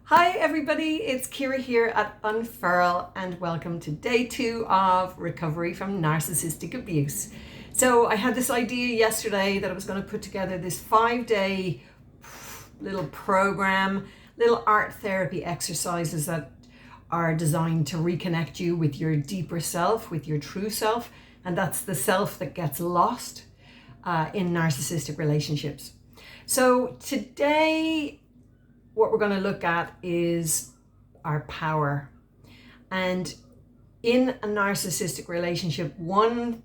Hi everybody, it's Kira here at Unfurl and welcome to day 2 of recovery from narcissistic abuse. So I had this idea yesterday that I was going to put together this 5-day little program, little art therapy exercises that are designed to reconnect you with your deeper self, with your true self, and that's the self that gets lost in narcissistic relationships. So today what we're going to look at is our power. And in a narcissistic relationship, one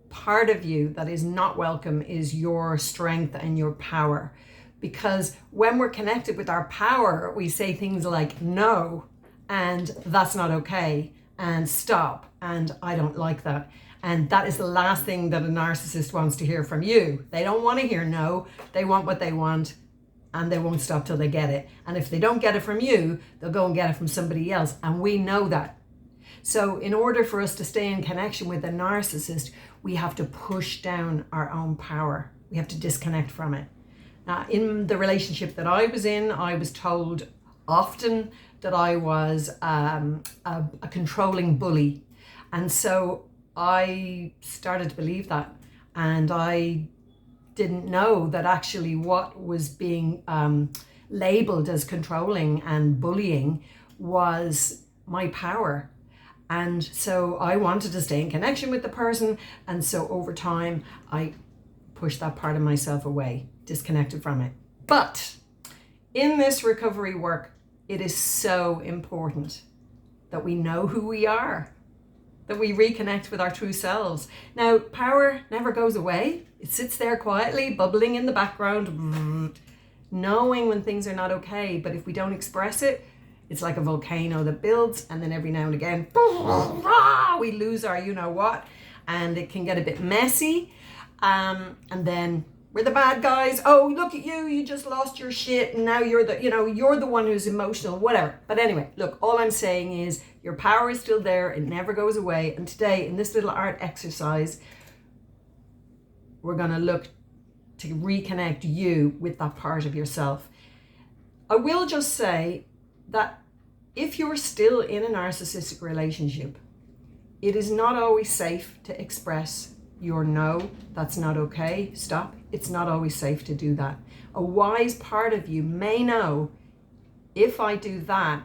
part of you that is not welcome is your strength and your power. Because when we're connected with our power, we say things like no, and that's not okay, and stop, and I don't like that. And that is the last thing that a narcissist wants to hear from you. They don't want to hear no, they want what they want. And they won't stop till they get it. And if they don't get it from you, they'll go and get it from somebody else. And we know that. So in order for us to stay in connection with a narcissist, we have to push down our own power. We have to disconnect from it. Now, in the relationship that I was in, I was told often that I was a controlling bully. And so I started to believe that. And I didn't know that actually what was being labeled as controlling and bullying was my power. And so I wanted to stay in connection with the person. And so over time, I pushed that part of myself away, disconnected from it. But in this recovery work, it is so important that we know who we are, that we reconnect with our true selves. Now, power never goes away. It sits there quietly, bubbling in the background, knowing when things are not okay. But if we don't express it, it's like a volcano that builds, and then every now and again, we lose our you-know-what, and it can get a bit messy. And then we're the bad guys. Oh, look at you, you just lost your shit, and now you're the one who's emotional, whatever. But anyway, look, all I'm saying is your power is still there. It never goes away. And today, in this little art exercise, we're going to look to reconnect you with that part of yourself. I will just say that if you're still in a narcissistic relationship, it is not always safe to express your no, that's not okay, stop. It's not always safe to do that. A wise part of you may know, if I do that,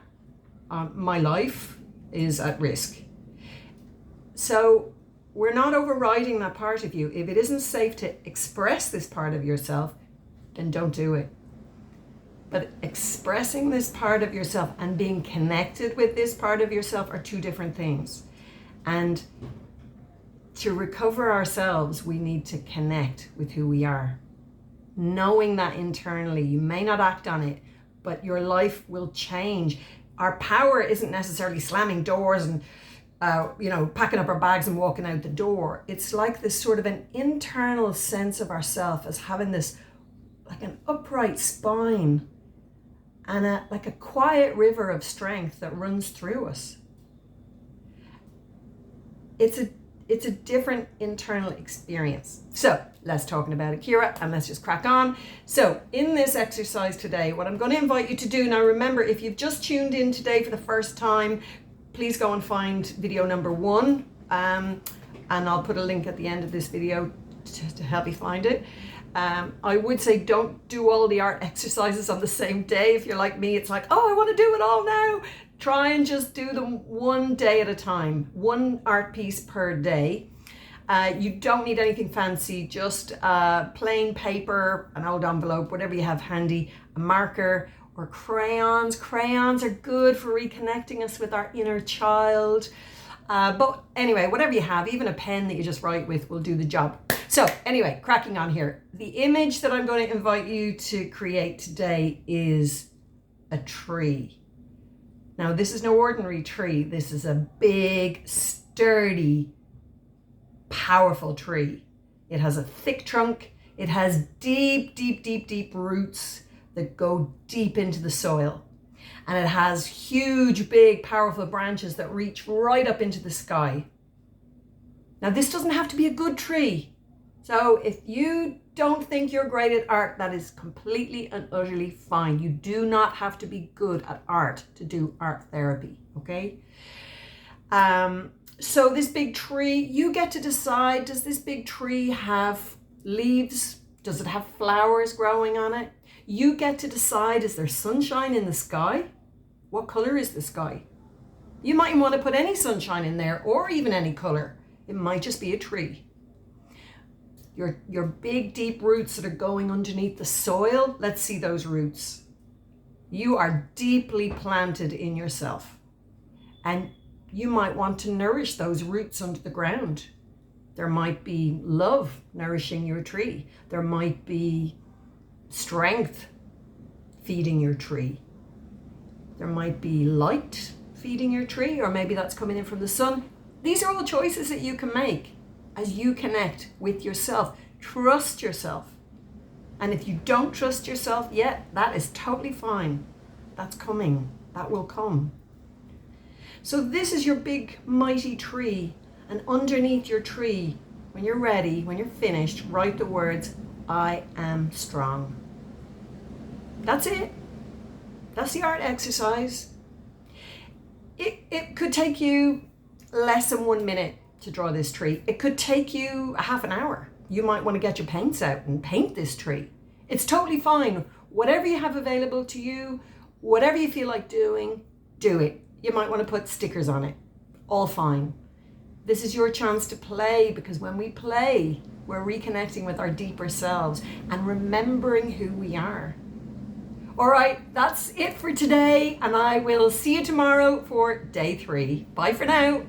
my life is at risk. So we're not overriding that part of you. If it isn't safe to express this part of yourself, then don't do it. But expressing this part of yourself and being connected with this part of yourself are two different things. And to recover ourselves, we need to connect with who we are. Knowing that internally, you may not act on it, but your life will change. Our power isn't necessarily slamming doors and packing up our bags and walking out the door. It's like this sort of an internal sense of ourself as having this, like an upright spine and like a quiet river of strength that runs through us. It's a different internal experience. So let's talk about it, Kira, and let's just crack on. So in this exercise today, what I'm going to invite you to do, now remember, if you've just tuned in today for the first time, please go and find video number 1, and I'll put a link at the end of this video to help you find it. I would say don't do all the art exercises on the same day. If you're like me, it's like, oh, I want to do it all now. Try and just do them one day at a time, one art piece per day. You don't need anything fancy, just plain paper, an old envelope, whatever you have handy, a marker, or crayons. Crayons are good for reconnecting us with our inner child. But anyway, whatever you have, even a pen that you just write with will do the job. So anyway, cracking on here. The image that I'm going to invite you to create today is a tree. Now, this is no ordinary tree. This is a big, sturdy, powerful tree. It has a thick trunk. It has deep, deep, deep, deep roots that go deep into the soil. And it has huge, big, powerful branches that reach right up into the sky. Now, this doesn't have to be a good tree. So if you don't think you're great at art, that is completely and utterly fine. You do not have to be good at art to do art therapy, okay? So this big tree, you get to decide, does this big tree have leaves? Does it have flowers growing on it? You get to decide, is there sunshine in the sky? What color is the sky? You might want to put any sunshine in there or even any color. It might just be a tree. Your big deep roots that are going underneath the soil, let's see those roots. You are deeply planted in yourself, and you might want to nourish those roots under the ground. There might be love nourishing your tree. There might be strength feeding your tree. There might be light feeding your tree, or maybe that's coming in from the sun. These are all choices that you can make as you connect with yourself. Trust yourself. And if you don't trust yourself yet, that is totally fine. That's coming. That will come. So this is your big, mighty tree. And underneath your tree, when you're ready, when you're finished, write the words, I am strong. That's it. That's the art exercise. It could take you less than 1 minute to draw this tree. It could take you a half an hour. You might want to get your paints out and paint this tree. It's totally fine. Whatever you have available to you, whatever you feel like doing, do it. You might want to put stickers on it. All fine. This is your chance to play, because when we play, we're reconnecting with our deeper selves and remembering who we are. All right, that's it for today, and I will see you tomorrow for day 3. Bye for now.